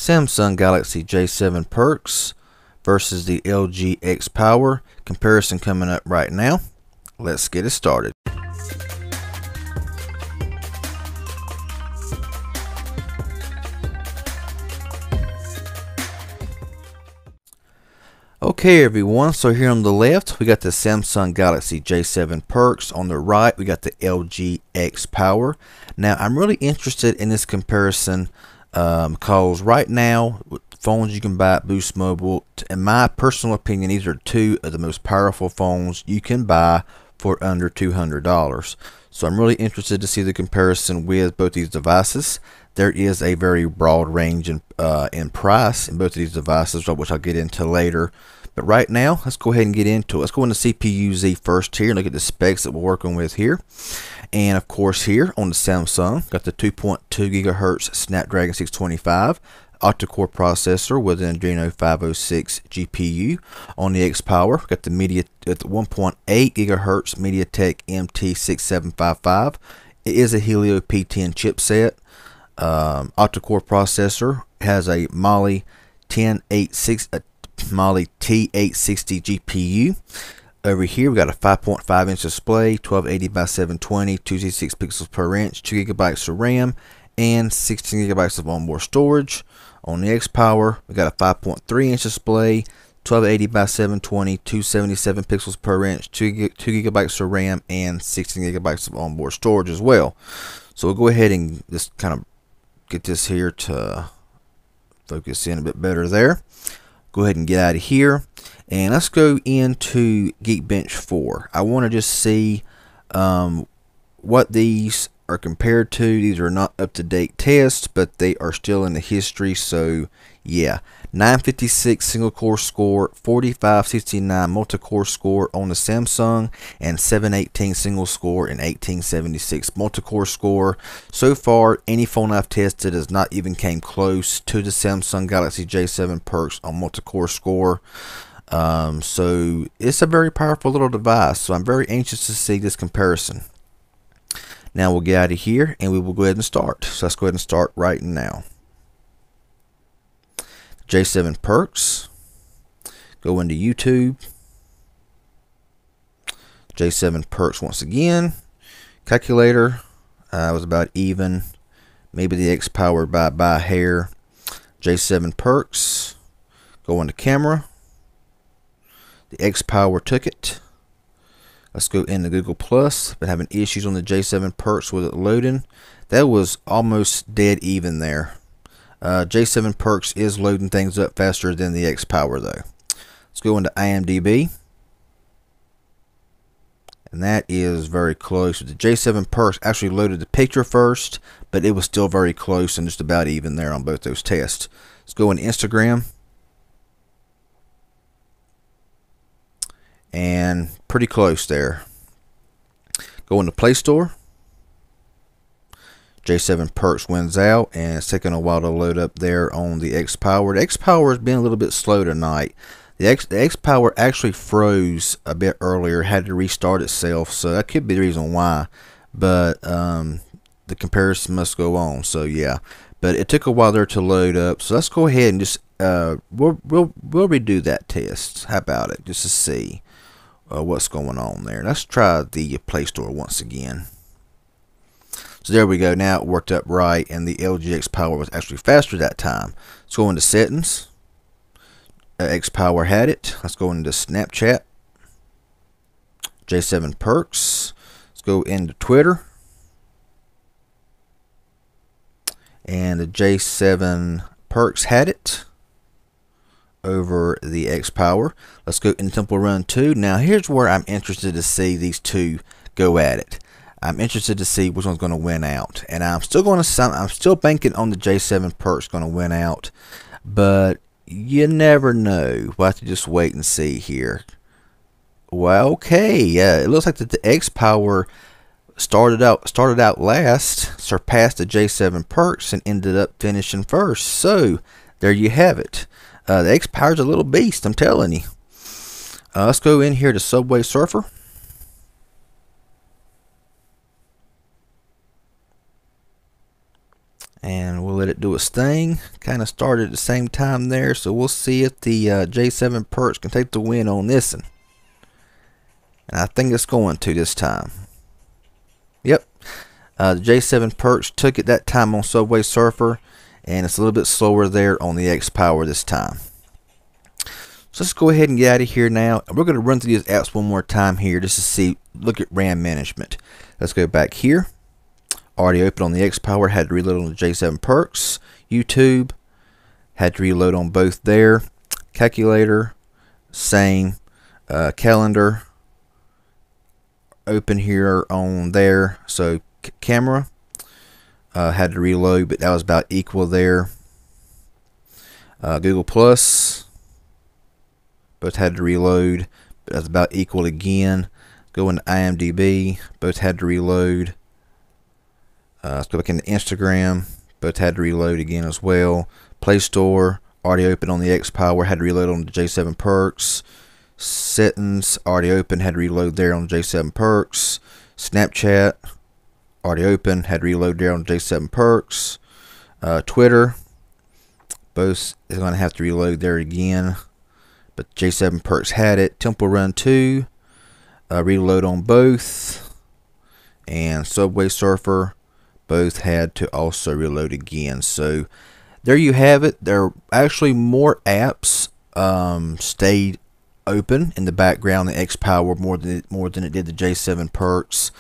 Samsung Galaxy J7 Perx versus the LG X Power. Comparison coming up right now. Let's get it started. Okay everyone, so here on the left we got the Samsung Galaxy J7 Perx. On the right we got the LG X Power. Now I'm really interested in this comparison because right now phones you can buy at Boost Mobile, in my personal opinion, these are two of the most powerful phones you can buy for under $200. So I'm really interested to see the comparison with both these devices. There is a very broad range in price in both of these devices, which I'll get into later. But right now, let's go ahead and get into it. Let's go into CPU-Z first here and look at the specs that we're working with here. And of course here on the Samsung, got the 2.2 gigahertz Snapdragon 625 octa-core processor with an Adreno 506 GPU. On the X Power, got the 1.8 gigahertz MediaTek MT6755. It is a Helio P10 chipset. Octa-core processor, has a Mali T860 GPU. Over here we got a 5.5 inch display, 1280 by 720, 256 pixels per inch, 2 gigabytes of RAM, and 16 gigabytes of onboard storage. On the X Power we got a 5.3 inch display, 1280 by 720, 277 pixels per inch, 2 gigabytes of RAM, and 16 gigabytes of onboard storage as well. So we'll go ahead and just kind of get this here to focus in a bit better there. Go ahead and get out of here and let's go into Geekbench 4. I want to just see what these are compared to. These are not up-to-date tests, but they are still in the history. So yeah, 956 single core score, 4569 multi-core score on the Samsung, and 718 single score and 1876 multi-core score. So far, any phone I've tested has not even came close to the Samsung Galaxy J7 Perx on multi-core score. So it's a very powerful little device. So I'm very anxious to see this comparison. Now we'll get out of here and we will go ahead and start. So let's go ahead and start right now. J7 Perx, go into YouTube. J7 Perx once again. Calculator was about even. Maybe the X Power by a hair. J7 Perx, go into camera. The X Power took it. Let's go into Google Plus. Been having issues on the J7 Perx with it loading. That was almost dead even there. J7 Perx is loading things up faster than the X Power though. Let's go into IMDb. And that is very close. The J7 Perx actually loaded the picture first, but it was still very close and just about even there on both those tests. Let's go into Instagram. And pretty close there. Go into Play Store. J7 Perx wins out, and it's taking a while to load up there on the X Power. The X Power has been a little bit slow tonight. The X Power actually froze a bit earlier, had to restart itself, so that could be the reason why. But the comparison must go on. So yeah, but it took a while there to load up. So let's go ahead and just we'll redo that test. How about it? Just to see what's going on there. Let's try the Play Store once again. So there we go. Now it worked up right, and the LG X Power was actually faster that time. Let's go into settings. X Power had it. Let's go into Snapchat. J7 Perx. Let's go into Twitter. And the J7 Perx had it over the X Power. Let's go in Temple Run 2. Now here's where I'm interested to see these two go at it. I'm interested to see which one's going to win out, and I'm still banking on the J7 Perx going to win out, but you never know. We'll have to just wait and see here. Well, okay, yeah, it looks like that the X Power started out last, surpassed the J7 Perx, and ended up finishing first. So there you have it. The X Power's a little beast, I'm telling you. Let's go in here to Subway Surfer. and we'll let it do its thing. Kind of started at the same time there, so we'll see if the J7 Perx can take the win on this one. And I think it's going to this time. Yep, the J7 Perx took it that time on Subway Surfer, and it's a little bit slower there on the X Power this time. So let's go ahead and get out of here now. We're going to run through these apps one more time here just to see, look at RAM management. Let's go back here. Already open on the X Power, had to reload on the J7 Perx. YouTube, had to reload on both there. Calculator, same. Calendar, open here on there. So camera, had to reload, but that was about equal there. Google Plus, both had to reload, but that's about equal again. Go into IMDb, both had to reload. Let's go back into Instagram, both had to reload again as well. Play Store, already open on the X Power, had to reload on the J7 Perx. Settings, already open, had to reload there on the J7 Perx. Snapchat, already open, had to reload there on the J7 Perx. Twitter, both is going to have to reload there again, but J7 Perx had it. Temple Run 2, reload on both. And Subway Surfer, both had to also reload again. So there you have it. There are actually more apps stayed open in the background, the X Power more than it did the J7 Perx.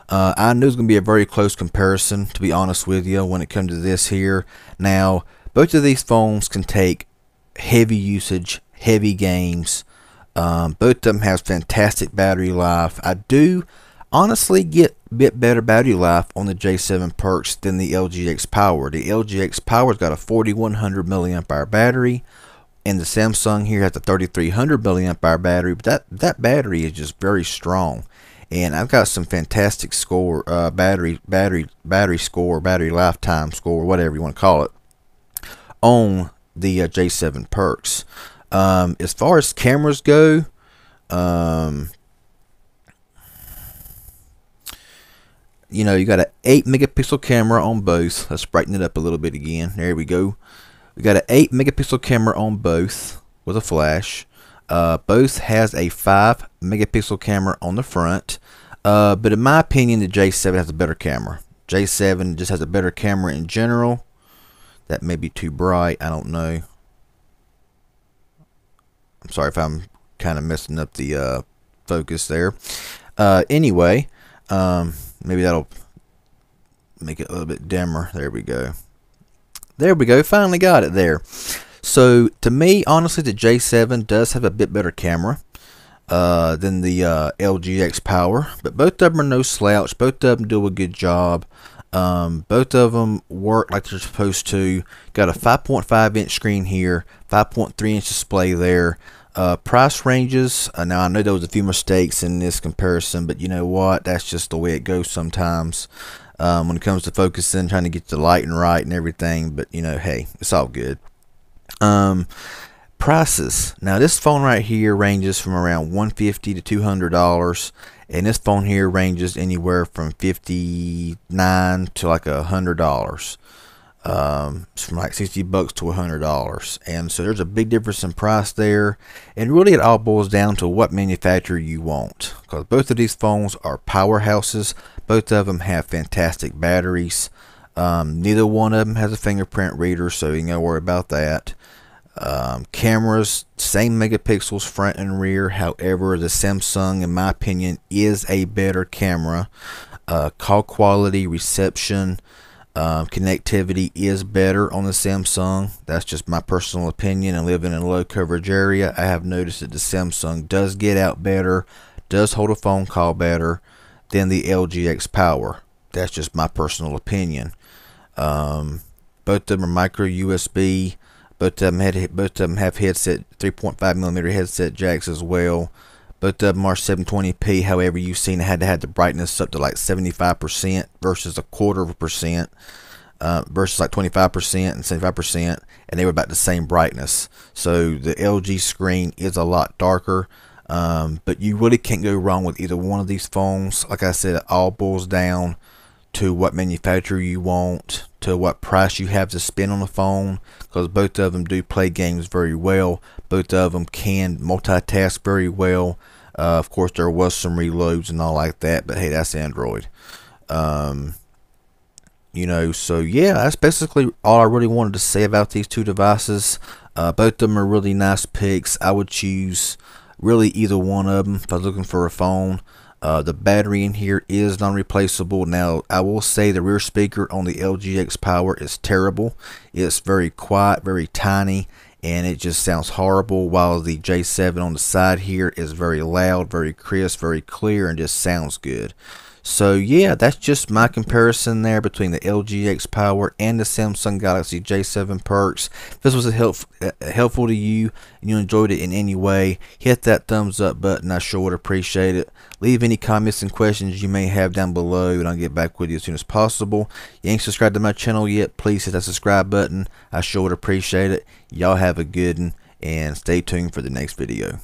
I knew it was going to be a very close comparison, to be honest with you, when it comes to this here. Now, both of these phones can take heavy usage, heavy games. Both of them have fantastic battery life. I do honestly get a bit better battery life on the J7 Perx than the LG X Power. The LG X Power's got a 4100 milliamp hour battery, and the Samsung here has a 3300 milliamp hour battery. But that battery is just very strong, and I've got some fantastic score, battery score, battery lifetime score, whatever you want to call it, on the J7 Perx. As far as cameras go, you know, you got an 8 megapixel camera on both. Let's brighten it up a little bit again. There we go. We got an 8 megapixel camera on both with a flash. Both has a 5 megapixel camera on the front. But in my opinion, the J7 has a better camera. J7 just has a better camera in general. That may be too bright. I don't know. I'm sorry if I'm kind of messing up the focus there. Anyway, maybe that'll make it a little bit dimmer. There we go. There we go. Finally got it there. So to me, honestly, the J7 does have a bit better camera than the LG X Power, but both of them are no slouch. Both of them do a good job. Both of them work like they're supposed to. Got a 5.5 inch screen here, 5.3 inch display there. Price ranges, now I know there was a few mistakes in this comparison, but you know what, that's just the way it goes sometimes when it comes to focusing, trying to get the lighting right and everything. But you know, hey, it's all good. Prices, now this phone right here ranges from around $150 to $200, and this phone here ranges anywhere from $59 to like $100. It's from like $60 to $100, and so there's a big difference in price there. And really it all boils down to what manufacturer you want, because both of these phones are powerhouses. Both of them have fantastic batteries. Neither one of them has a fingerprint reader, so you ain't gotta worry about that. Cameras, same megapixels front and rear. However, the Samsung, in my opinion, is a better camera. Call quality, reception, connectivity is better on the Samsung. That's just my personal opinion, and living in a low coverage area, I have noticed that the Samsung does get out better, does hold a phone call better than the LG X Power. That's just my personal opinion. Both of them are micro USB. Both of them have headset 3.5mm headset jacks as well. Both of them are 720p. However, you've seen I had to have the brightness up to like 75% versus a quarter of a percent, versus like 25% and 75%, and they were about the same brightness. So the LG screen is a lot darker, but you really can't go wrong with either one of these phones. Like I said, it all boils down to what manufacturer you want, to what price you have to spend on the phone, because both of them do play games very well. Both of them can multitask very well. Of course, there was some reloads and all like that, but hey, that's Android. So yeah, that's basically all I really wanted to say about these two devices. Both of them are really nice picks. I would choose really either one of them if I was looking for a phone. The battery in here is non-replaceable. Now, I will say the rear speaker on the LG X Power is terrible. It's very quiet, very tiny, and it just sounds horrible, while the J7 on the side here is very loud, very crisp, very clear, and just sounds good. So yeah, that's just my comparison there between the LG X Power and the Samsung Galaxy J7 Perx. If this was helpful to you and you enjoyed it in any way, hit that thumbs up button. I sure would appreciate it. Leave any comments and questions you may have down below, and I'll get back with you as soon as possible. You ain't subscribed to my channel yet, please hit that subscribe button. I sure would appreciate it. Y'all have a good one, and stay tuned for the next video.